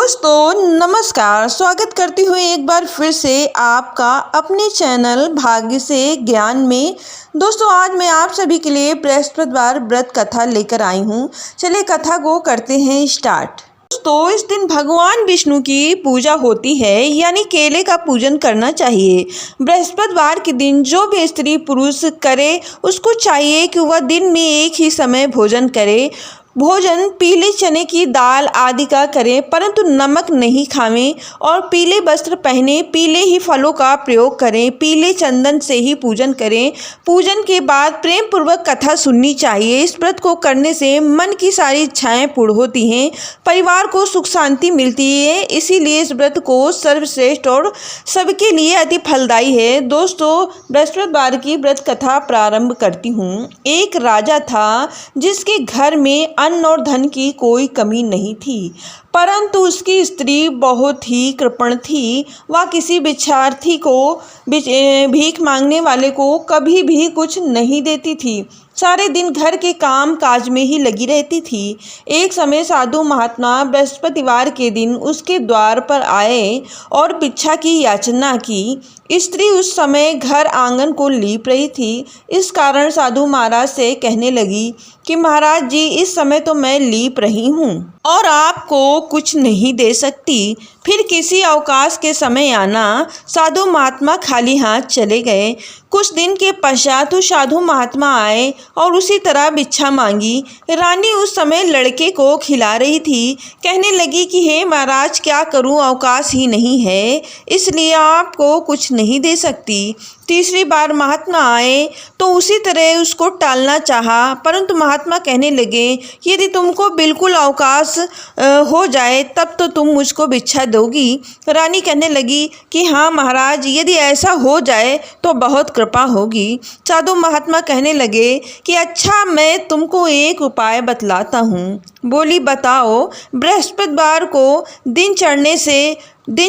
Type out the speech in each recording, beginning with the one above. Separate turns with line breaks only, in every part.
दोस्तों नमस्कार, स्वागत करती हूँ एक बार फिर से आपका अपने चैनल भाग्य से ज्ञान में। दोस्तों आज मैं आप सभी के लिए बृहस्पतिवार व्रत कथा लेकर आई हूँ। चलिए कथा को करते हैं स्टार्ट। दोस्तों इस दिन भगवान विष्णु की पूजा होती है, यानी केले का पूजन करना चाहिए। बृहस्पतिवार के दिन जो भी स्त्री पुरुष करे उसको चाहिए कि वह दिन में एक ही समय भोजन करे। भोजन पीले चने की दाल आदि का करें, परंतु नमक नहीं खावें और पीले वस्त्र पहने, पीले ही फलों का प्रयोग करें, पीले चंदन से ही पूजन करें। पूजन के बाद प्रेम पूर्वक कथा सुननी चाहिए। इस व्रत को करने से मन की सारी इच्छाएं पूर्ण होती हैं, परिवार को सुख शांति मिलती है। इसीलिए इस व्रत को सर्वश्रेष्ठ और सबके लिए अति फलदायी है। दोस्तों बृहस्पतिवार की व्रत कथा प्रारंभ करती हूँ। एक राजा था जिसके घर में अन्न और धन की कोई कमी नहीं थी, परंतु उसकी स्त्री बहुत ही कृपण थी। वह किसी भिक्षार्थी को, भीख मांगने वाले को कभी भी कुछ नहीं देती थी। सारे दिन घर के काम काज में ही लगी रहती थी। एक समय साधु महात्मा बृहस्पतिवार के दिन उसके द्वार पर आए और भिक्षा की याचना की। स्त्री उस समय घर आंगन को लीप रही थी। इस कारण साधु महाराज से कहने लगी कि महाराज जी, इस समय तो मैं लीप रही हूँ और आपको कुछ नहीं दे सकती, फिर किसी अवकाश के समय आना। साधु महात्मा खाली हाथ चले गए। कुछ दिन के पश्चात साधु महात्मा आए और उसी तरह भिक्षा मांगी। रानी उस समय लड़के को खिला रही थी। कहने लगी कि हे महाराज, क्या करूं, अवकाश ही नहीं है, इसलिए आपको कुछ नहीं दे सकती। तीसरी बार महात्मा आए तो उसी तरह उसको टालना चाहा, परंतु महात्मा कहने लगे यदि तुमको बिल्कुल अवकाश हो जाए तब तो तुम मुझको भिक्षा दोगी। रानी कहने लगी कि हाँ महाराज, यदि ऐसा हो जाए तो बहुत कृपा होगी। साधु महात्मा कहने लगे कि अच्छा, मैं तुमको एक उपाय बतलाता हूँ। बोली बताओ। बृहस्पतिवार को दिन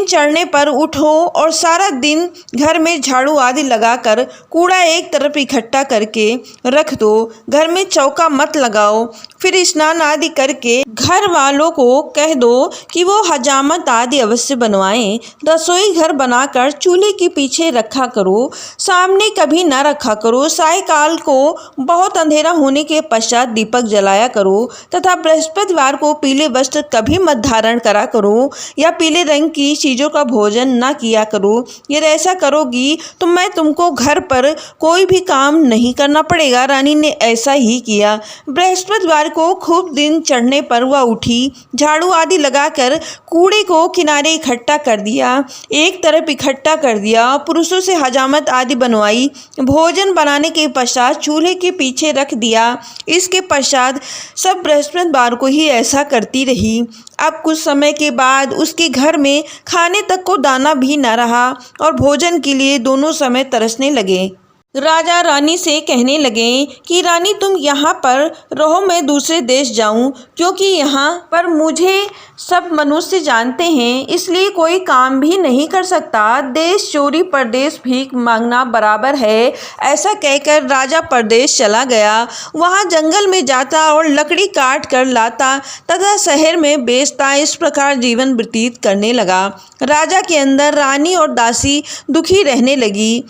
चढ़ने पर उठो और सारा दिन घर में झाड़ू आदि लगाकर कूड़ा एक तरफ इकट्ठा करके रख दो। घर में चौका मत लगाओ। फिर स्नान आदि करके घर वालों को कह दो कि वो हजामत आदि अवश्य बनवाएं। रसोई घर बनाकर चूल्हे के पीछे रखा करो, सामने कभी न रखा करो। सायंकाल को बहुत अंधेरा होने के पश्चात दीपक जलाया करो तथा बृहस्पतिवार को पीले वस्त्र कभी मत धारण करा करो या पीले रंग की चीज़ों का भोजन न किया करो। यदि ऐसा करोगी तो मैं तुमको घर पर कोई भी काम नहीं करना पड़ेगा। रानी ने ऐसा ही किया। बृहस्पतिवार को खूब दिन चढ़ने पर वह उठी, झाड़ू आदि लगाकर कूड़े को किनारे इकट्ठा कर दिया, एक तरफ इकट्ठा कर दिया। पुरुषों से हजामत आदि बनवाई। भोजन बनाने के पश्चात चूल्हे के पीछे रख दिया। इसके पश्चात सब बृहस्पतिवार को ही ऐसा करती रही। अब कुछ समय के बाद उसके घर में खाने तक को दाना भी न रहा और भोजन के लिए दोनों समय तरसने लगे। राजा रानी से कहने लगे कि रानी, तुम यहाँ पर रहो, मैं दूसरे देश जाऊँ, क्योंकि यहाँ पर मुझे सब मनुष्य जानते हैं, इसलिए कोई काम भी नहीं कर सकता। देश चोरी परदेश भीख मांगना बराबर है। ऐसा कहकर राजा परदेश चला गया। वहाँ जंगल में जाता और लकड़ी काट कर लाता तथा शहर में बेचता। इस प्रकार जीवन व्यतीत करने लगा। राजा के अंदर रानी और दासी दुखी रहने लगी।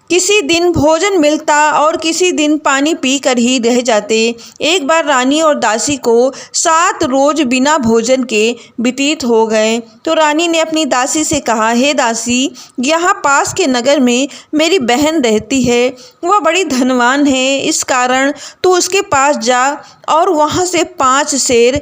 किसी दिन भोजन मिलता और किसी दिन पानी पी कर ही रह जाते। एक बार रानी और दासी को 7 रोज बिना भोजन के व्यतीत हो गए तो रानी ने अपनी दासी से कहा, हे दासी, यहाँ पास के नगर में मेरी बहन रहती है, वह बड़ी धनवान है, इस कारण तू उसके पास जा और वहाँ से 5 सेर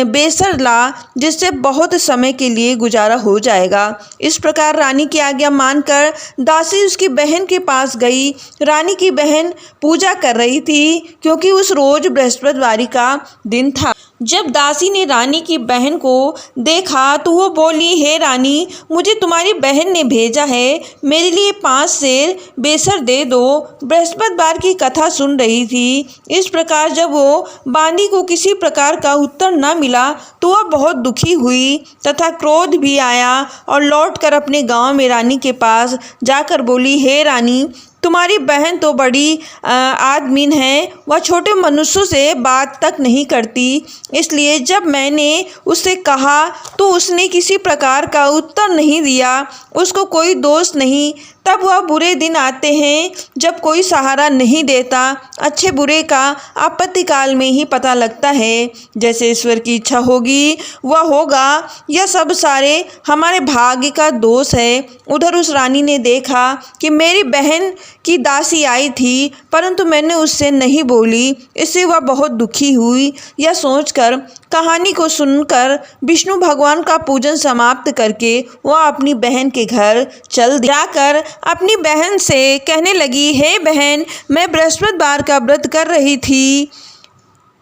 बेसर ला, जिससे बहुत समय के लिए गुजारा हो जाएगा। इस प्रकार रानी की आज्ञा मानकर दासी उसकी बहन के पास गई। रानी की बहन पूजा कर रही थी क्योंकि उस रोज बृहस्पतिवार का दिन था। जब दासी ने रानी की बहन को देखा तो वो बोली, हे रानी, मुझे तुम्हारी बहन ने भेजा है, मेरे लिए 5 सेर बेसर दे दो। बृहस्पतिवार की कथा सुन रही थी। इस प्रकार जब वो बांदी को किसी प्रकार का उत्तर न मिला तो वह बहुत दुखी हुई तथा क्रोध भी आया और लौटकर अपने गांव में रानी के पास जाकर बोली, हे रानी, तुम्हारी बहन तो बड़ी आदमीन है, वह छोटे मनुष्यों से बात तक नहीं करती, इसलिए जब मैंने उससे कहा तो उसने किसी प्रकार का उत्तर नहीं दिया। उसको कोई दोष नहीं। तब वह बुरे दिन आते हैं जब कोई सहारा नहीं देता। अच्छे बुरे का आपत्तिकाल में ही पता लगता है। जैसे ईश्वर की इच्छा होगी वह होगा। यह सब सारे हमारे भाग्य का दोष है। उधर उस रानी ने देखा कि मेरी बहन की दासी आई थी, परंतु मैंने उससे नहीं बोली। इससे वह बहुत दुखी हुई। यह सोचकर कहानी को सुनकर विष्णु भगवान का पूजन समाप्त करके वह अपनी बहन के घर चल जाकर अपनी बहन से कहने लगी, हे बहन, मैं बृहस्पतिवार का व्रत कर रही थी,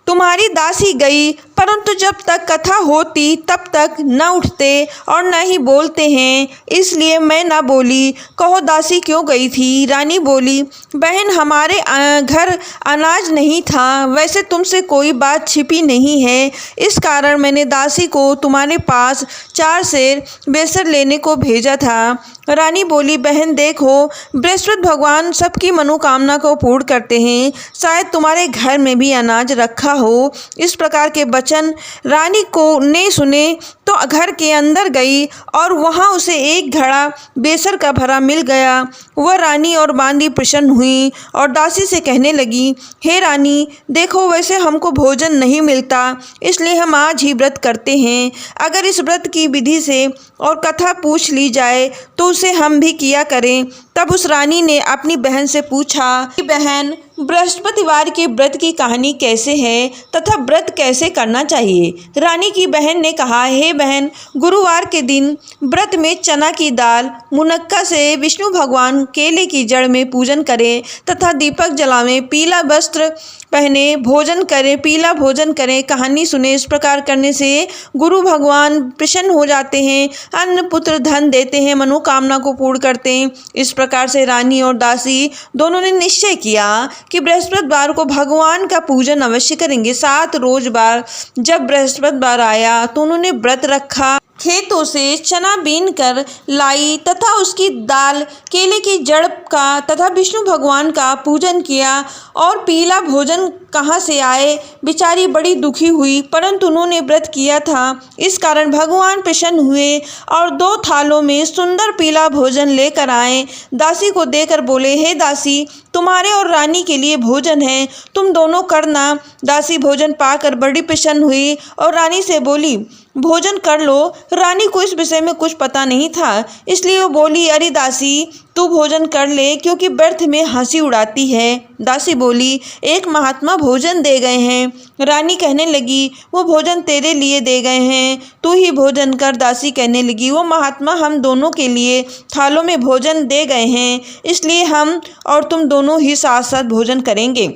तुम्हारी दासी गई, परंतु जब तक कथा होती तब तक न उठते और न ही बोलते हैं, इसलिए मैं न बोली। कहो दासी क्यों गई थी? रानी बोली, बहन, हमारे घर अनाज नहीं था। वैसे तुमसे कोई बात छिपी नहीं है, इस कारण मैंने दासी को तुम्हारे पास 4 सेर बेसर लेने को भेजा था। रानी बोली, बहन देखो, बृहस्पति भगवान सबकी मनोकामना को पूर्ण करते हैं, शायद तुम्हारे घर में भी अनाज रखा हो। इस प्रकार के वचन रानी को ने सुने तो घर के अंदर गई और वहां उसे एक घड़ा बेसर का भरा मिल गया। वह रानी और बांदी प्रसन्न हुई और दासी से कहने लगी, हे रानी, देखो, वैसे हमको भोजन नहीं मिलता, इसलिए हम आज ही व्रत करते हैं। अगर इस व्रत की विधि से और कथा पूछ ली जाए तो उसे हम भी किया करें। तब उस रानी ने अपनी बहन से पूछा कि बहन, बृहस्पतिवार के व्रत की कहानी कैसे है तथा व्रत कैसे करना चाहिए? रानी की बहन ने कहा, हे बहन, गुरुवार के दिन व्रत में चना की दाल, मुनक्का से विष्णु भगवान केले की जड़ में पूजन करें तथा दीपक जलावें, पीला वस्त्र पहने, भोजन करें, पीला भोजन करें, कहानी सुने। इस प्रकार करने से गुरु भगवान प्रसन्न हो जाते हैं, अन्न पुत्र धन देते हैं, मनोकामना को पूर्ण करते हैं। इस प्रकार से रानी और दासी दोनों ने निश्चय किया कि बृहस्पतिवार को भगवान का पूजन अवश्य करेंगे। 7 रोज बाद जब बृहस्पतिवार आया तो उन्होंने व्रत रखा, खेतों से चना बीन कर लाई तथा उसकी दाल, केले की जड़ का तथा विष्णु भगवान का पूजन किया। और पीला भोजन कहाँ से आए? बेचारी बड़ी दुखी हुई, परंतु उन्होंने व्रत किया था, इस कारण भगवान प्रसन्न हुए और 2 थालों में सुंदर पीला भोजन लेकर आए। दासी को देकर बोले, हे दासी, तुम्हारे और रानी के लिए भोजन है, तुम दोनों करना। दासी भोजन पाकर बड़ी प्रसन्न हुई और रानी से बोली, भोजन कर लो। रानी को इस विषय में कुछ पता नहीं था, इसलिए वो बोली, अरे दासी, तू भोजन कर ले, क्योंकि व्यर्थ में हंसी उड़ाती है। दासी बोली, एक महात्मा भोजन दे गए हैं। रानी कहने लगी, वो भोजन तेरे लिए दे गए हैं, तू ही भोजन कर। दासी कहने लगी, वो महात्मा हम दोनों के लिए थालों में भोजन दे गए हैं, इसलिए हम और तुम दोनों ही साथ साथ भोजन करेंगे।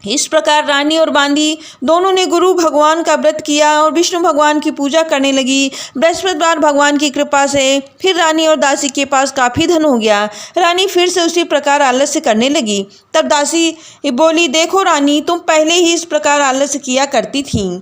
इस प्रकार रानी और बांदी दोनों ने गुरु भगवान का व्रत किया और विष्णु भगवान की पूजा करने लगी। बृहस्पतिवार भगवान की कृपा से फिर रानी और दासी के पास काफ़ी धन हो गया। रानी फिर से उसी प्रकार आलस्य करने लगी। तब दासी बोली, देखो रानी, तुम पहले ही इस प्रकार आलस्य किया करती थी,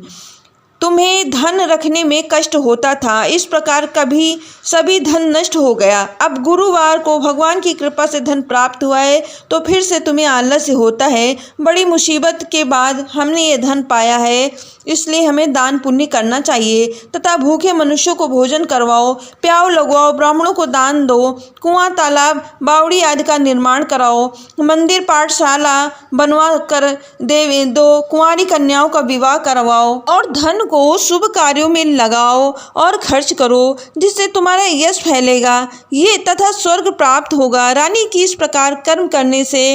तुम्हें धन रखने में कष्ट होता था, इस प्रकार कभी सभी धन नष्ट हो गया। अब गुरुवार को भगवान की कृपा से धन प्राप्त हुआ है तो फिर से तुम्हें आलस्य होता है। बड़ी मुसीबत के बाद हमने ये धन पाया है, इसलिए हमें दान पुण्य करना चाहिए तथा भूखे मनुष्यों को भोजन करवाओ, प्याव लगवाओ, ब्राह्मणों को दान दो, कुआं, तालाब, बावड़ी आदि का निर्माण कराओ, मंदिर, पाठशाला बनवा कर दो, कुंवारी कन्याओं का विवाह करवाओ और धन को शुभ कार्यों में लगाओ और खर्च करो, जिससे तुम्हारा यश फैलेगा ये तथा स्वर्ग प्राप्त होगा। रानी की इस प्रकार कर्म करने से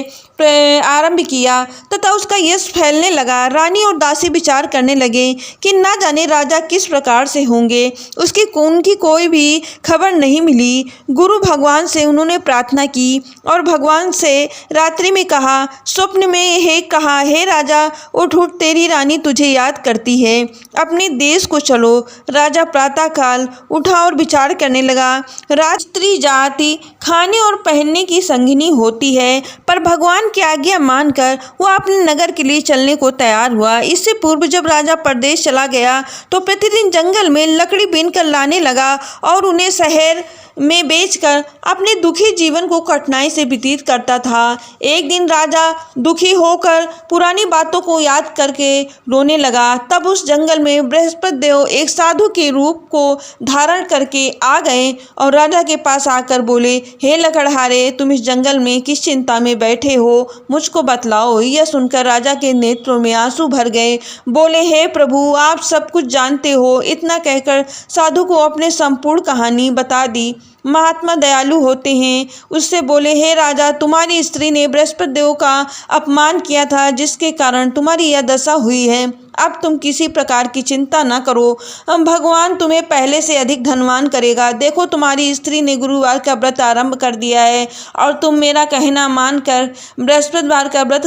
आरंभ किया तथा उसका यश फैलने लगा। रानी और दासी विचार करने लगे कि ना जाने राजा किस प्रकार से होंगे, उनकी कोई भी खबर नहीं मिली। गुरु भगवान से उन्होंने प्रार्थना की और भगवान से रात्रि में कहा, स्वप्न में कहा, हे राजा, उठ उठ, तेरी रानी तुझे याद करती है, अपने देश को चलो। राजा प्रातःकाल उठा और विचार करने लगा। राष्ट्रीय जाति खाने और पहनने की संगिनी होती है, पर भगवान की आज्ञा मानकर वह अपने नगर के लिए चलने को तैयार हुआ। इससे पूर्व जब राजा परदेश चला गया तो प्रतिदिन जंगल में लकड़ी बीन कर लाने लगा और उन्हें शहर में बेचकर अपने दुखी जीवन को कठिनाई से व्यतीत करता था। एक दिन राजा दुखी होकर पुरानी बातों को याद करके रोने लगा। तब उस जंगल में बृहस्पति देव एक साधु के रूप को धारण करके आ गए और राजा के पास आकर बोले, हे लकड़हारे, तुम इस जंगल में किस चिंता में बैठे हो, मुझको बतलाओ। यह सुनकर राजा के नेत्रों में आंसू भर गए। बोले, हे प्रभु, आप सब कुछ जानते हो। इतना कहकर साधु को अपने संपूर्ण कहानी बता दी। महात्मा दयालु होते हैं। उससे बोले, हे राजा, तुम्हारी स्त्री ने बृहस्पति देव का अपमान किया था, जिसके कारण तुम्हारी यह दशा हुई है। अब तुम किसी प्रकार की चिंता न करो, भगवान तुम्हें पहले से अधिक धनवान करेगा। देखो, तुम्हारी स्त्री ने गुरुवार का व्रत आरंभ कर दिया है और तुम मेरा कहना मानकर बृहस्पतिवार का व्रत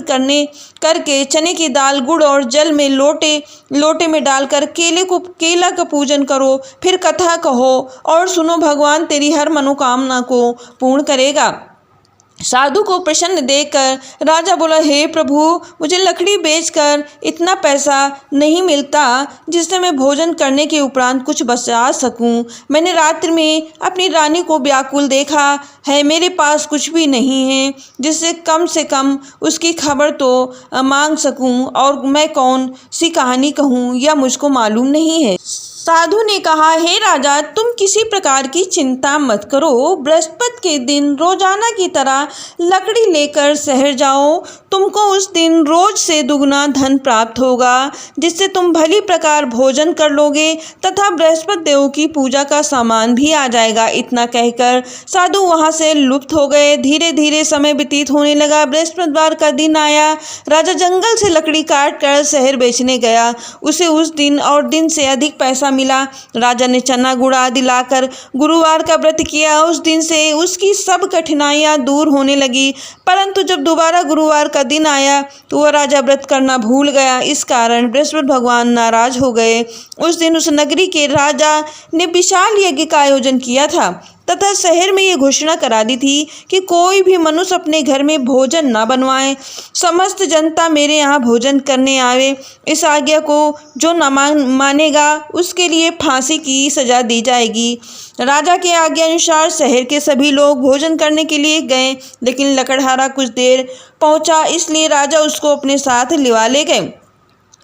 करके चने की दाल, गुड़ और जल में लोटे में डालकर केला का पूजन करो। फिर कथा कहो और सुनो, भगवान तेरी हर मनोकामना को पूर्ण करेगा। साधु को प्रसन्न देखकर राजा बोला, हे प्रभु, मुझे लकड़ी बेचकर इतना पैसा नहीं मिलता जिससे मैं भोजन करने के उपरांत कुछ बचा सकूं। मैंने रात्रि में अपनी रानी को व्याकुल देखा है। मेरे पास कुछ भी नहीं है जिससे कम से कम उसकी खबर तो मांग सकूं, और मैं कौन सी कहानी कहूं यह मुझको मालूम नहीं है। साधु ने कहा, हे राजा, तुम किसी प्रकार की चिंता मत करो। बृहस्पति के दिन रोजाना की तरह लकड़ी लेकर शहर जाओ। तुमको उस दिन रोज से दुगना धन प्राप्त होगा, जिससे तुम भली प्रकार भोजन कर लोगे तथा बृहस्पति देव की पूजा का सामान भी आ जाएगा। इतना कहकर साधु वहां से लुप्त हो गए। धीरे धीरे समय व्यतीत होने लगा। बृहस्पतिवार का दिन आया। राजा जंगल से लकड़ी काट कर शहर बेचने गया। उसे उस दिन और दिन से अधिक पैसा मिला। राजा ने चना गुड़ आदि लाकर गुरुवार का व्रत किया। उस दिन से उसकी सब कठिनाइयां दूर होने लगी। परंतु जब दोबारा गुरुवार का दिन आया तो वह राजा व्रत करना भूल गया। इस कारण बृहस्पति भगवान नाराज हो गए। उस दिन उस नगरी के राजा ने विशाल यज्ञ का आयोजन किया था तथा शहर में ये घोषणा करा दी थी कि कोई भी मनुष्य अपने घर में भोजन न बनवाए। समस्त जनता मेरे यहाँ भोजन करने आवे। इस आज्ञा को जो न मानेगा उसके लिए फांसी की सजा दी जाएगी। राजा के आज्ञा अनुसार शहर के सभी लोग भोजन करने के लिए गए, लेकिन लकड़हारा कुछ देर पहुंचा, इसलिए राजा उसको अपने साथ लिवा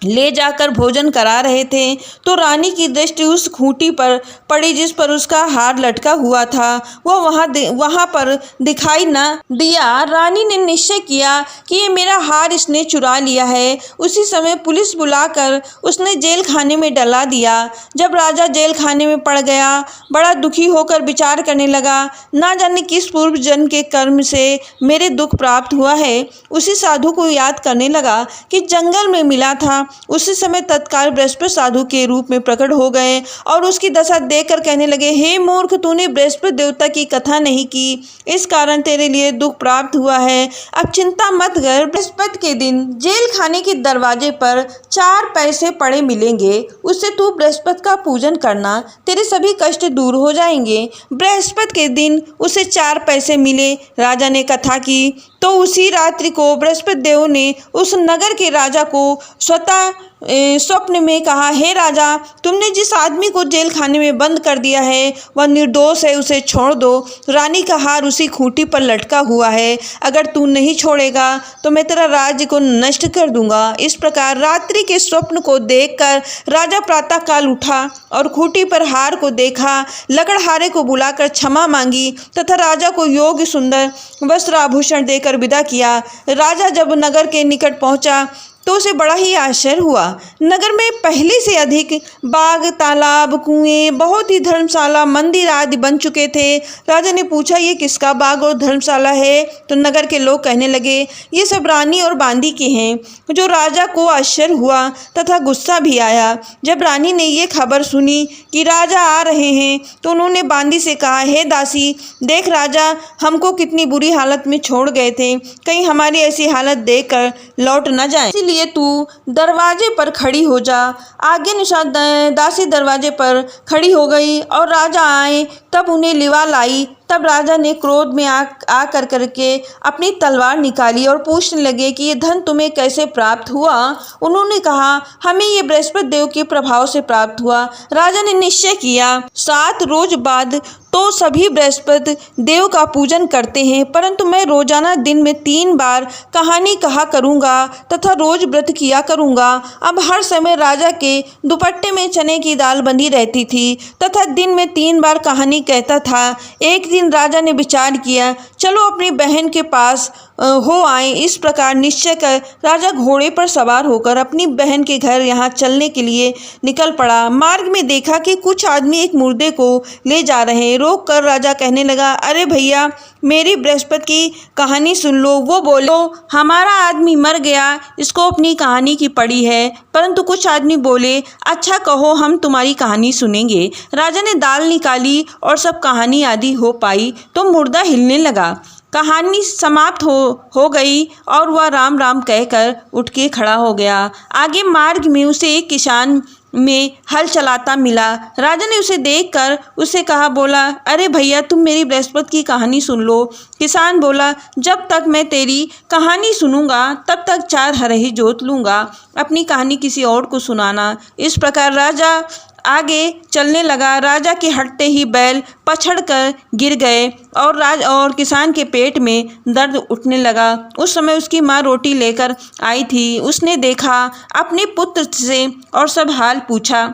ले जाकर भोजन करा रहे थे तो रानी की दृष्टि उस खूंटी पर पड़ी जिस पर उसका हार लटका हुआ था। वह वहां पर दिखाई न दिया। रानी ने निश्चय किया कि ये मेरा हार इसने चुरा लिया है। उसी समय पुलिस बुलाकर उसने जेल खाने में डला दिया। जब राजा जेल खाने में पड़ गया, बड़ा दुखी होकर विचार करने लगा, ना जाने किस पूर्व जन्म के कर्म से मेरे दुख प्राप्त हुआ है। उसी साधु को याद करने लगा कि जंगल में मिला था। उसी समय तत्काल बृहस्पति साधु के रूप में प्रकट हो गए और उसकी दशा देखकर कहने लगे, हे मूर्ख, तूने बृहस्पति देवता की कथा नहीं की, इस कारण तेरे लिए दुख प्राप्त हुआ है। अब चिंता मत कर। बृहस्पति के दिन जेल खाने के दरवाजे पर 4 पैसे पड़े मिलेंगे, उससे तू बृहस्पति का पूजन करना, तेरे सभी कष्ट दूर हो जाएंगे। बृहस्पति के दिन उसे 4 पैसे मिले। राजा ने कथा की तो उसी रात्रि को बृहस्पति देव ने उस नगर के राजा को स्वतः स्वप्न में कहा, हे राजा, तुमने जिस आदमी को जेल खाने में बंद कर दिया है वह निर्दोष है, उसे छोड़ दो। रानी का हार उसी खूंटी पर लटका हुआ है। अगर तू नहीं छोड़ेगा तो मैं तेरा राज्य को नष्ट कर दूंगा। इस प्रकार रात्रि के स्वप्न को देखकर राजा प्रातःकाल उठा और खूंटी पर हार को देखा। लकड़हारे को बुलाकर क्षमा मांगी तथा राजा को योग्य सुंदर वस्त्र आभूषण देकर विदा किया। राजा जब नगर के निकट पहुंचा तो उसे बड़ा ही आश्चर्य हुआ। नगर में पहले से अधिक बाग, तालाब, कुएं, बहुत ही धर्मशाला, मंदिर आदि बन चुके थे। राजा ने पूछा, ये किसका बाग और धर्मशाला है? तो नगर के लोग कहने लगे, ये सब रानी और बांदी के हैं। जो राजा को आश्चर्य हुआ तथा गुस्सा भी आया। जब रानी ने ये खबर सुनी कि राजा आ रहे हैं तो उन्होंने बांदी से कहा, हे दासी, देख राजा हमको कितनी बुरी हालत में छोड़ गए थे, कहीं हमारी ऐसी हालत देखकर लौट न जाए, इसलिए तू दरवाजे पर खड़ी हो जा। आगे अनुसार दासी दरवाजे पर खड़ी हो गई और राजा आए तब उन्हें लिवा लाई तब राजा ने क्रोध में आ करके अपनी तलवार निकाली और पूछने लगे कि ये धन तुम्हें कैसे प्राप्त हुआ। उन्होंने कहा, हमें ये बृहस्पति देव के प्रभाव से प्राप्त हुआ। राजा ने निश्चय किया 7 रोज बाद तो सभी बृहस्पति देव का पूजन करते हैं, परंतु मैं रोजाना दिन में 3 बार कहानी कहा करूँगा तथा रोज व्रत किया करूँगा। अब हर समय राजा के दुपट्टे में चने की दाल बंधी रहती थी तथा दिन में 3 बार कहानी कहता था। एक दिन राजा ने विचार किया, चलो अपनी बहन के पास हो आए। इस प्रकार निश्चय कर राजा घोड़े पर सवार होकर अपनी बहन के घर यहाँ चलने के लिए निकल पड़ा। मार्ग में देखा कि कुछ आदमी एक मुर्दे को ले जा रहे हैं। रोक कर राजा कहने लगा, अरे भैया, मेरी बृहस्पति की कहानी सुन लो। वो बोले, हमारा आदमी मर गया, इसको अपनी कहानी की पड़ी है। परंतु कुछ आदमी बोले, अच्छा कहो, हम तुम्हारी कहानी सुनेंगे। राजा ने दाल निकाली और सब कहानी आदि हो पाई तो मुर्दा हिलने लगा। कहानी समाप्त हो गई और वह राम राम कहकर उठ के खड़ा हो गया। आगे मार्ग में उसे एक किसान में हल चलाता मिला। राजा ने उसे देखकर उससे कहा, बोला, अरे भैया, तुम मेरी बृहस्पति की कहानी सुन लो। किसान बोला, जब तक मैं तेरी कहानी सुनूंगा तब तक 4 हरही जोत लूँगा, अपनी कहानी किसी और को सुनाना। इस प्रकार राजा आगे चलने लगा। राजा के हटते ही बैल पछड़ कर गिर गए और किसान के पेट में दर्द उठने लगा। उस समय उसकी माँ रोटी लेकर आई थी। उसने देखा अपने पुत्र से और सब हाल पूछा।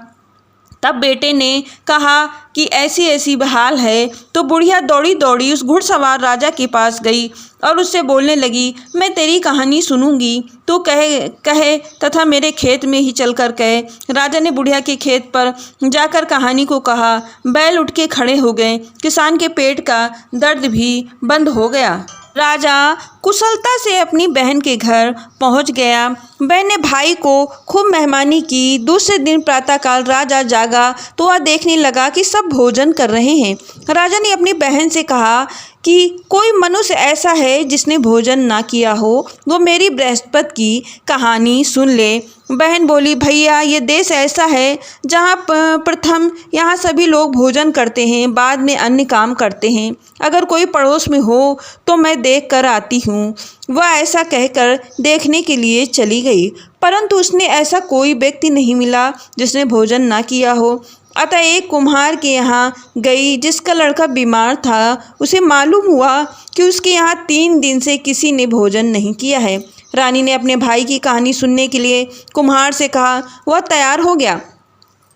तब बेटे ने कहा कि ऐसी ऐसी हाल है। तो बुढ़िया दौड़ी दौड़ी उस घुड़सवार राजा के पास गई और उससे बोलने लगी, मैं तेरी कहानी सुनूंगी, तू कहे तथा मेरे खेत में ही चलकर कहे। राजा ने बुढ़िया के खेत पर जाकर कहानी को कहा। बैल उठ के खड़े हो गए। किसान के पेट का दर्द भी बंद हो गया। राजा कुशलता से अपनी बहन के घर पहुंच गया। बहन ने भाई को खूब मेहमानी की। दूसरे दिन प्रातःकाल राजा जागा तो वह देखने लगा कि सब भोजन कर रहे हैं। राजा ने अपनी बहन से कहा कि कोई मनुष्य ऐसा है जिसने भोजन ना किया हो, वो मेरी बृहस्पति की कहानी सुन ले। बहन बोली, भैया, ये देश ऐसा है जहाँ प्रथम यहाँ सभी लोग भोजन करते हैं, बाद में अन्य काम करते हैं। अगर कोई पड़ोस में हो तो मैं देख कर आती हूँ। वह ऐसा कहकर देखने के लिए चली गई, परंतु उसने ऐसा कोई व्यक्ति नहीं मिला जिसने भोजन ना किया हो। अतः एक कुम्हार के यहाँ गई जिसका लड़का बीमार था। उसे मालूम हुआ कि उसके यहाँ 3 दिन से किसी ने भोजन नहीं किया है। रानी ने अपने भाई की कहानी सुनने के लिए कुम्हार से कहा। वह तैयार हो गया।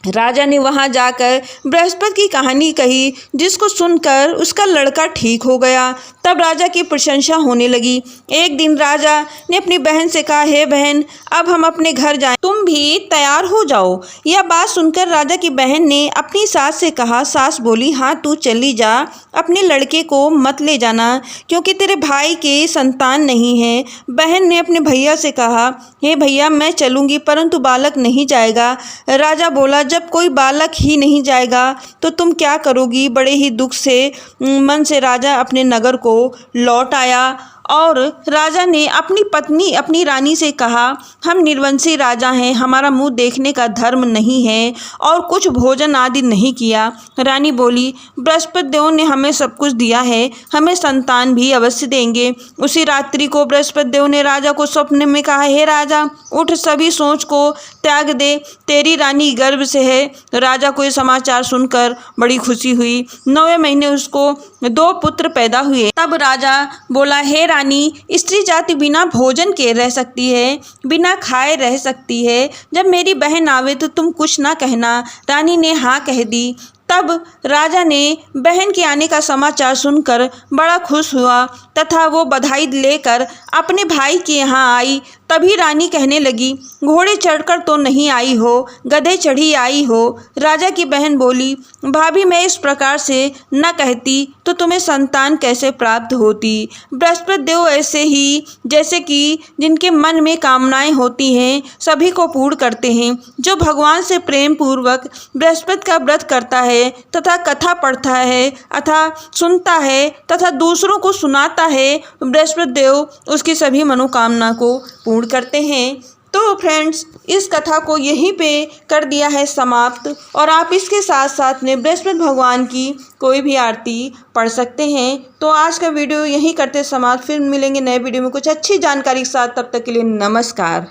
राजा ने वहां जाकर बृहस्पति की कहानी कही, जिसको सुनकर उसका लड़का ठीक हो गया। तब राजा की प्रशंसा होने लगी। एक दिन राजा ने अपनी बहन से कहा, हे बहन, अब हम अपने घर जाएं, तुम भी तैयार हो जाओ। यह बात सुनकर राजा की बहन ने अपनी सास से कहा। सास बोली, हाँ, तू चली जा, अपने लड़के को मत ले जाना, क्योंकि तेरे भाई के संतान नहीं है। बहन ने अपने भैया से कहा, हे भैया, मैं चलूँगी, परंतु बालक नहीं जाएगा। राजा बोला, जब कोई बालक ही नहीं जाएगा तो तुम क्या करोगी। बड़े ही दुख से मन से राजा अपने नगर को लौट आया और राजा ने अपनी पत्नी अपनी रानी से कहा, हम निर्वंशी राजा हैं, हमारा मुंह देखने का धर्म नहीं है और कुछ भोजन आदि नहीं किया। रानी बोली, बृहस्पति देव ने हमें सब कुछ दिया है, हमें संतान भी अवश्य देंगे। उसी रात्रि को बृहस्पति देव ने राजा को स्वप्न में कहा, हे राजा, उठ, सभी सोच को त्याग दे, तेरी रानी गर्भ से है। राजा को यह समाचार सुनकर बड़ी खुशी हुई। 9वें महीने उसको 2 पुत्र पैदा हुए। तब राजा बोला, हे रानी, स्त्री जाति बिना भोजन के रह सकती है, बिना खाए रह सकती है। जब मेरी बहन आवे तो तुम कुछ ना कहना। रानी ने हाँ कह दी। तब राजा ने बहन के आने का समाचार सुनकर बड़ा खुश हुआ तथा वो बधाई लेकर अपने भाई के यहाँ आई। तभी रानी कहने लगी, घोड़े चढ़कर तो नहीं आई हो, गधे चढ़ी आई हो। राजा की बहन बोली, भाभी, मैं इस प्रकार से न कहती तो तुम्हें संतान कैसे प्राप्त होती। बृहस्पति देव ऐसे ही जैसे कि जिनके मन में कामनाएं होती हैं सभी को पूर्ण करते हैं। जो भगवान से प्रेम पूर्वक बृहस्पति का व्रत करता है तथा कथा पढ़ता है अथा सुनता है तथा दूसरों को सुनाता है, बृहस्पति देव उसकी सभी मनोकामना को पूर्ण करते हैं। तो तो फ्रेंड्स, इस कथा को यहीं पे कर दिया है समाप्त, और आप इसके साथ साथ में बृहस्पति भगवान की कोई भी आरती पढ़ सकते हैं। तो आज का वीडियो यहीं करते समाप्त, फिर मिलेंगे नए वीडियो में कुछ अच्छी जानकारी के साथ। तब तक के लिए नमस्कार।